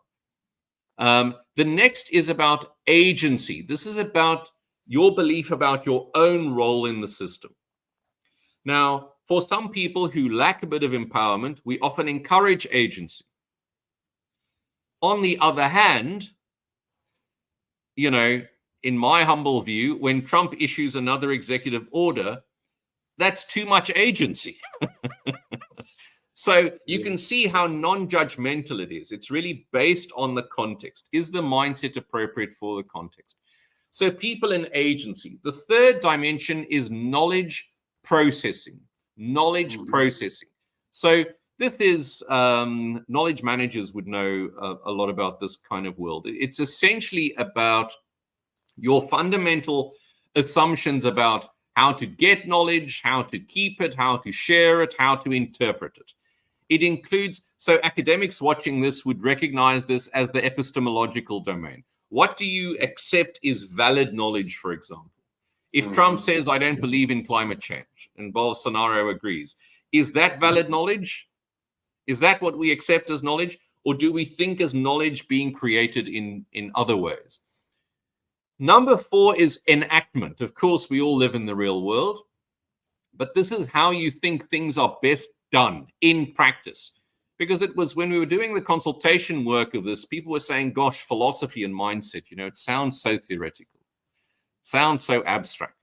on. The next is about agency. This is about your belief about your own role in the system. Now, for some people who lack a bit of empowerment, we often encourage agency. On the other hand, you know, in my humble view, when Trump issues another executive order, that's too much agency. So you can see how non-judgmental it is. It's really based on the context. Is the mindset appropriate for the context? So people in agency. The third dimension is knowledge processing. Knowledge processing. So this is, knowledge managers would know a lot about this kind of world. It's essentially about your fundamental assumptions about how to get knowledge, how to keep it, how to share it, how to interpret it. It includes, so academics watching this would recognize this as the epistemological domain. What do you accept is valid knowledge, for example? If Trump says, I don't believe in climate change, and Bolsonaro agrees, is that valid knowledge? Is that what we accept as knowledge? Or do we think as knowledge being created in other ways? Number 4 is enactment. Of course, we all live in the real world, but this is how you think things are best done in practice. Because it was when we were doing the consultation work of this, people were saying, gosh, philosophy and mindset, you know, it sounds so theoretical, sounds so abstract.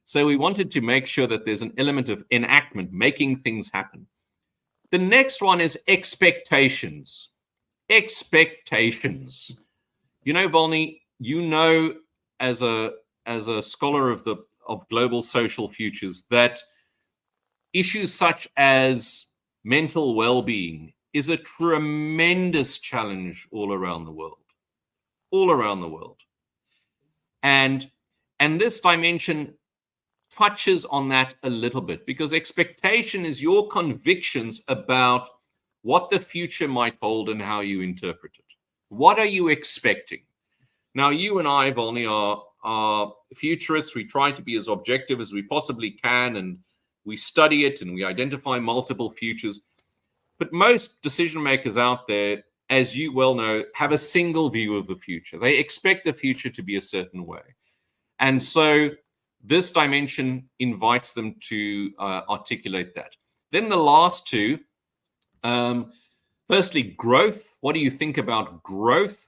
So we wanted to make sure that there's an element of enactment, making things happen. The next one is expectations. Expectations. You know, Volney, you know, as a scholar of global social futures, that issues such as mental well-being is a tremendous challenge all around the world. All around the world. And this dimension touches on that a little bit, because expectation is your convictions about what the future might hold and how you interpret it. What are you expecting? Now, you and I, Volney, are futurists. We try to be as objective as we possibly can, and we study it and we identify multiple futures. But most decision makers out there, as you well know, have a single view of the future. They expect the future to be a certain way. And so this dimension invites them to articulate that. Then the last two, firstly, growth. What do you think about growth?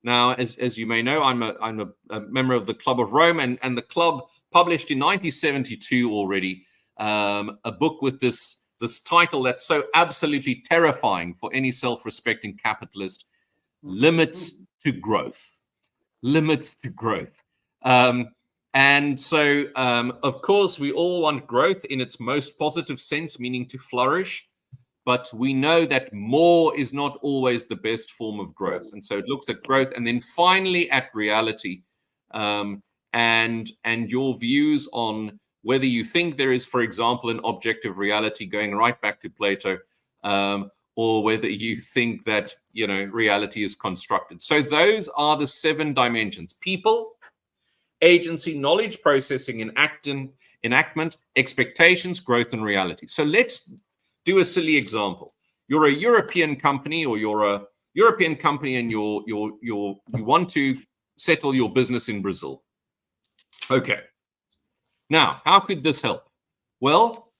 Now, as you may know, I'm a member of the Club of Rome, and the club published in 1972 already a book with this title that's so absolutely terrifying for any self-respecting capitalist: Limits to Growth. Limits to Growth. And so, of course, we all want growth in its most positive sense, meaning to flourish. But we know that more is not always the best form of growth. And so it looks at growth, and then finally at reality, and your views on whether you think there is, for example, an objective reality, going right back to Plato, or whether you think that, you know, reality is constructed. So those are the 7 dimensions: people, agency, knowledge processing, enactment, expectations, growth, and reality. So let's do a silly example. You're a European company, or you're a European company, and you want to settle your business in Brazil. Okay. Now, how could this help? Well,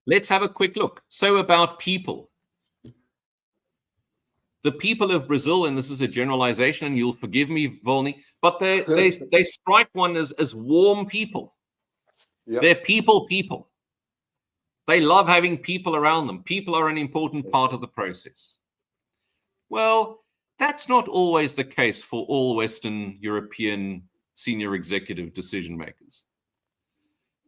let's have a quick look. So about people. The people of Brazil, and this is a generalization, and you'll forgive me, Volney, but they strike one as warm people. Yep. They're people. They love having people around them. People are an important part of the process. Well, that's not always the case for all Western European senior executive decision makers.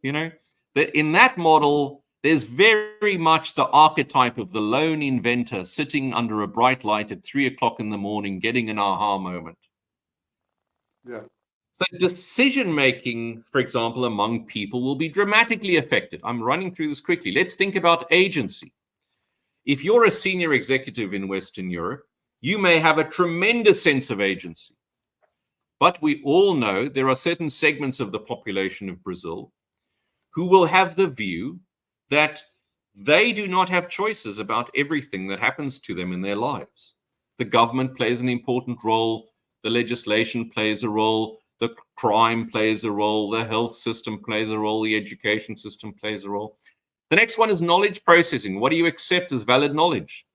You know, that in that model, there's very much the archetype of the lone inventor sitting under a bright light at 3 o'clock in the morning, getting an aha moment. Yeah. So decision-making, for example, among people will be dramatically affected. I'm running through this quickly. Let's think about agency. If you're a senior executive in Western Europe, you may have a tremendous sense of agency. But we all know there are certain segments of the population of Brazil who will have the view that they do not have choices about everything that happens to them in their lives. The government plays an important role, the legislation plays a role, the crime plays a role, the health system plays a role, the education system plays a role. The next one is knowledge processing. What do you accept as valid knowledge?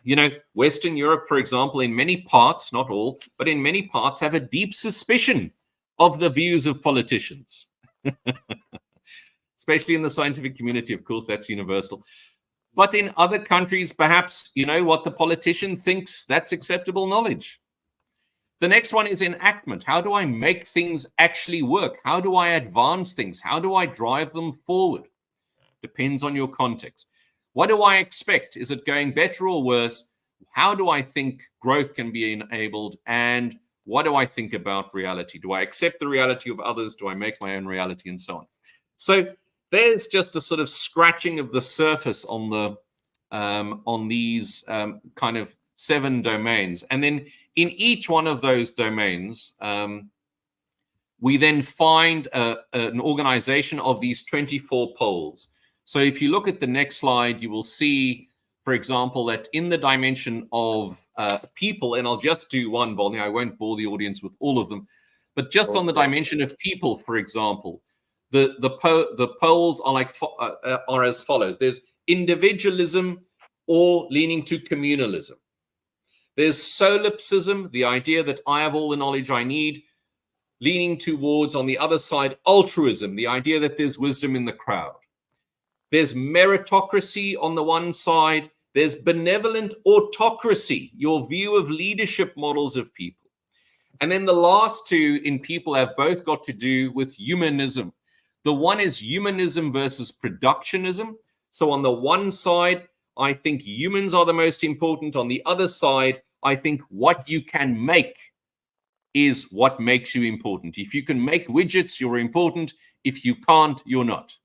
You know, Western Europe, for example, in many parts, not all, but in many parts, have a deep suspicion of the views of politicians. Especially in the scientific community, of course, that's universal. But in other countries, perhaps, you know, what the politician thinks, that's acceptable knowledge. The next one is enactment. How do I make things actually work? How do I advance things? How do I drive them forward? Depends on your context. What do I expect? Is it going better or worse? How do I think growth can be enabled? And what do I think about reality? Do I accept the reality of others? Do I make my own reality? And so on. So there's just a sort of scratching of the surface on the on these kind of 7 domains. And then in each one of those domains, we then find an organization of these 24 poles. So if you look at the next slide, you will see, for example, that in the dimension of people, and I'll just do one, Volney, I won't bore the audience with all of them, but just on the dimension of people, for example, the poles are like are as follows. There's individualism or leaning to communalism. There's solipsism, the idea that I have all the knowledge I need, leaning towards, on the other side, altruism, the idea that there's wisdom in the crowd. There's meritocracy on the one side. There's benevolent autocracy, your view of leadership models of people. And then the last 2 in people have both got to do with humanism. The one is humanism versus productionism. So on the one side, I think humans are the most important. On the other side, I think what you can make is what makes you important. If you can make widgets, you're important. If you can't, you're not.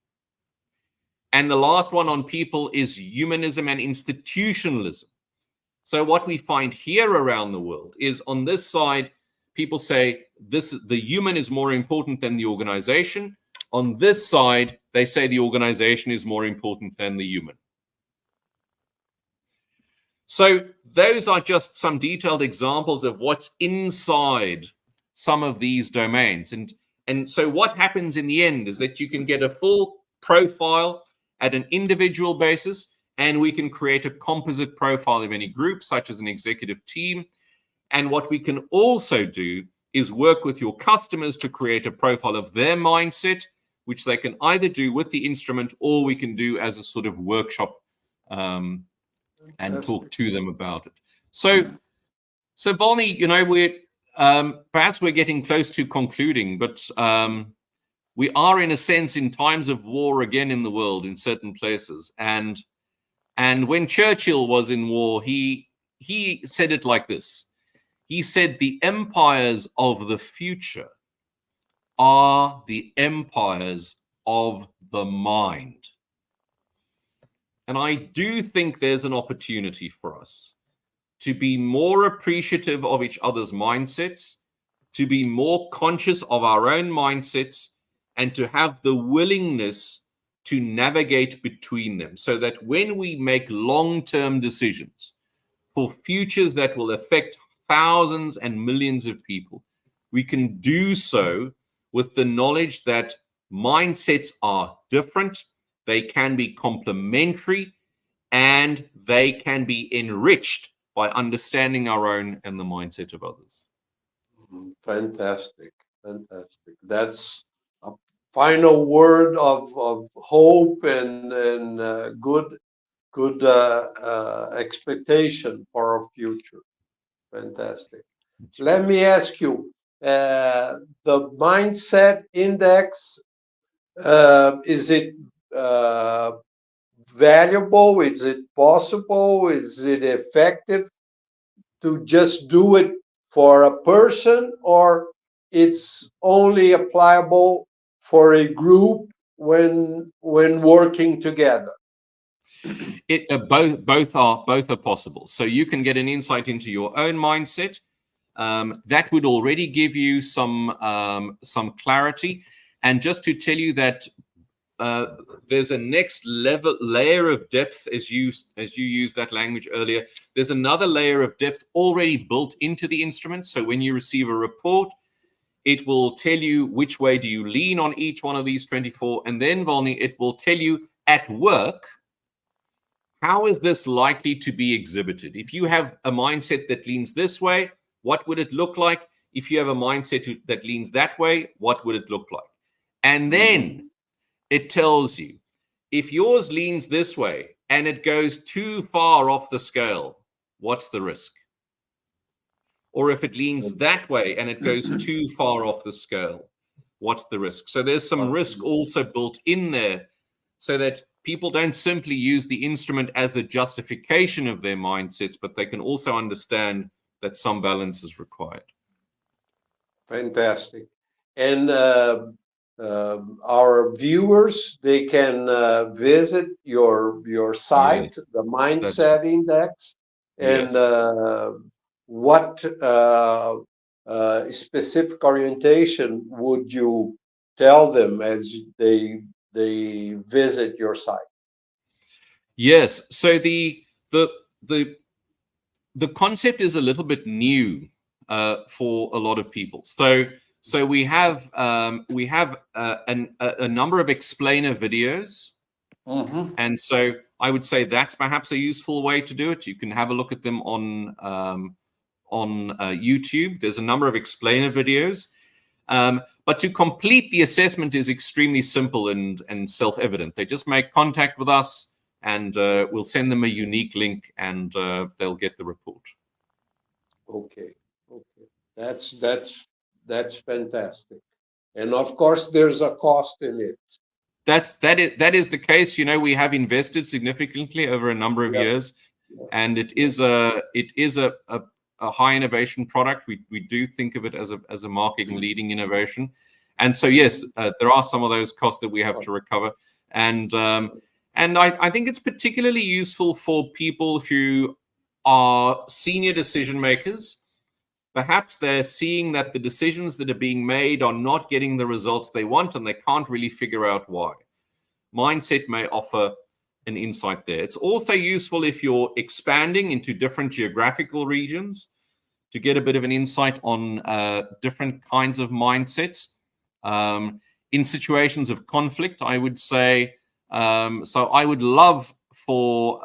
And the last one on people is humanism and institutionalism. So what we find here around the world is on this side, people say the human is more important than the organization. On this side, they say the organization is more important than the human. So those are just some detailed examples of what's inside some of these domains. And so what happens in the end is that you can get a full profile at an individual basis, and we can create a composite profile of any group, such as an executive team. And what we can also do is work with your customers to create a profile of their mindset, which they can either do with the instrument, or we can do as a sort of workshop and talk to them about it. So Volney, you know, we're perhaps we're getting close to concluding, but we are, in a sense, in times of war again in the world in certain places. And when Churchill was in war, he said it like this. He said, the empires of the future are the empires of the mind. And I do think there's an opportunity for us to be more appreciative of each other's mindsets, to be more conscious of our own mindsets, and to have the willingness to navigate between them, so that when we make long-term decisions for futures that will affect thousands and millions of people, we can do so with the knowledge that mindsets are different, they can be complementary, and they can be enriched by understanding our own and the mindset of others. Fantastic, fantastic. That's a final word of hope and good expectation for our future. Fantastic. Let me ask you, the mindset index, is it valuable? Is it possible? Is it effective to just do it for a person, or it's only applicable for a group when working together? Both are possible. So you can get an insight into your own mindset. That would already give you some clarity. And just to tell you that there's a next layer of depth, as you used that language earlier. There's another layer of depth already built into the instrument. So when you receive a report, it will tell you which way do you lean on each one of these 24. And then, Volny, it will tell you at work, how is this likely to be exhibited? If you have a mindset that leans this way, what would it look like? If you have a mindset that leans that way, what would it look like? And then it tells you, if yours leans this way and it goes too far off the scale, what's the risk? Or if it leans that way and it goes too far off the scale, what's the risk? So there's some risk also built in there so that people don't simply use the instrument as a justification of their mindsets, but they can also understand that some balance is required. Fantastic. And our viewers, they can visit your site, Yes, the Mindset Index, and yes. what specific orientation would you tell them as they visit your site? Yes. So the concept is a little bit new for a lot of people. So we have a number of explainer videos, and so I would say that's perhaps a useful way to do it. You can have a look at them on YouTube. There's a number of explainer videos, but to complete the assessment is extremely simple and self-evident. They just make contact with us, and we'll send them a unique link, and they'll get the report. Okay, that's fantastic. And of course, there's a cost in it. That is the case. You know, we have invested significantly over a number of years, and it is a high innovation product. We do think of it as a market leading innovation, and so yes, there are some of those costs that we have to recover, and I think it's particularly useful for people who are senior decision makers. Perhaps they're seeing that the decisions that are being made are not getting the results they want, and they can't really figure out why. Mindset may offer an insight there. It's also useful if you're expanding into different geographical regions to get a bit of an insight on different kinds of mindsets. In situations of conflict, I would say, so I would love for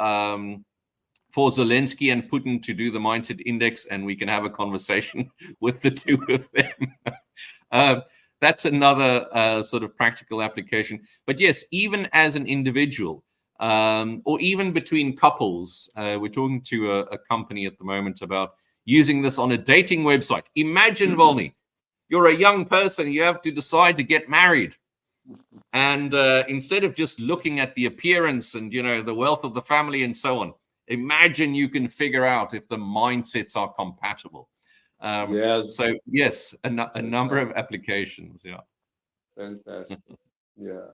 Zelensky and Putin to do the mindset index, and we can have a conversation with the two of them. That's another sort of practical application. But yes, even as an individual, or even between couples, we're talking to a company at the moment about using this on a dating website. Imagine, Volny, you're a young person, you have to decide to get married. And instead of just looking at the appearance and, you know, the wealth of the family and so on, imagine you can figure out if the mindsets are compatible. Yes. So yes, a number of applications. Yeah. Fantastic. Yeah.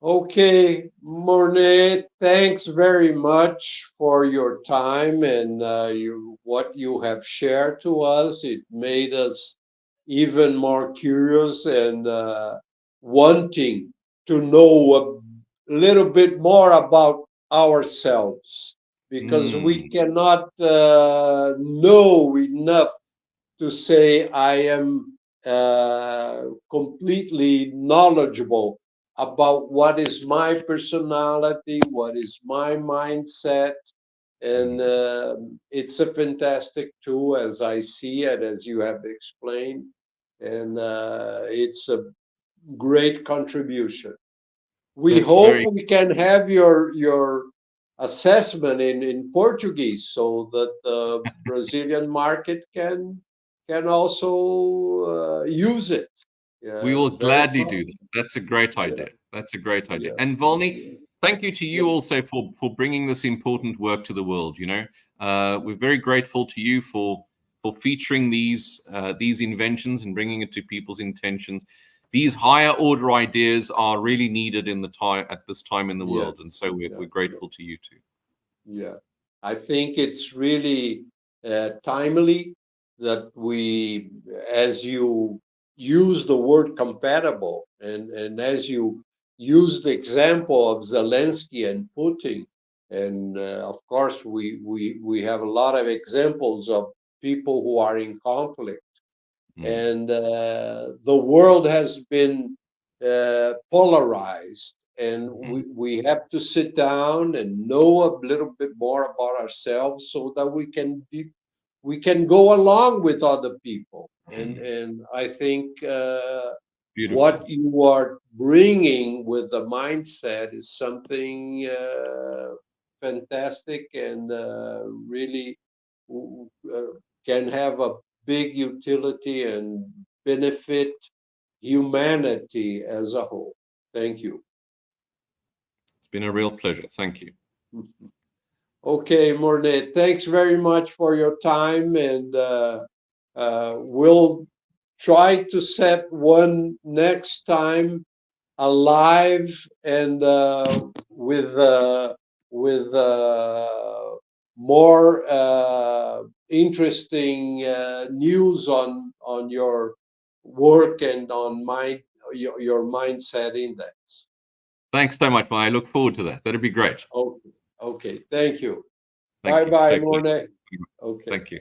Okay, Morné, thanks very much for your time and what you have shared to us. It made us even more curious and wanting to know a little bit more about ourselves, because we cannot know enough to say I am completely knowledgeable about what is my personality, what is my mindset. And it's a fantastic tool as I see it, as you have explained. And it's a great contribution. We hope we can have your assessment in Portuguese so that the Brazilian market can also use it. Yeah, we will very gladly do that. That's a great idea. That's a great idea. Yeah. And Volny, thank you to you also for bringing this important work to the world. You know, we're very grateful to you for featuring these inventions and bringing it to people's intentions. these higher order ideas are really needed in the time at this time in the world. Yes. And so we're grateful to you too. Yeah, I think it's really timely that we, as you use the word compatible, and as you use the example of Zelensky and Putin, and of course we have a lot of examples of people who are in conflict, and the world has been polarized, and we have to sit down and know a little bit more about ourselves so that we can go along with other people. And I think what you are bringing with the mindset is something fantastic, and really can have a big utility and benefit humanity as a whole. Thank you. It's been a real pleasure. Thank you. Okay, Morné, thanks very much for your time, and we'll try to set one next time alive and with more interesting news on your work and on your mindset index. Thanks so much. I look forward to that. That'd be great. Okay. Thank you. Thank you. Bye, Morné. Okay. Thank you.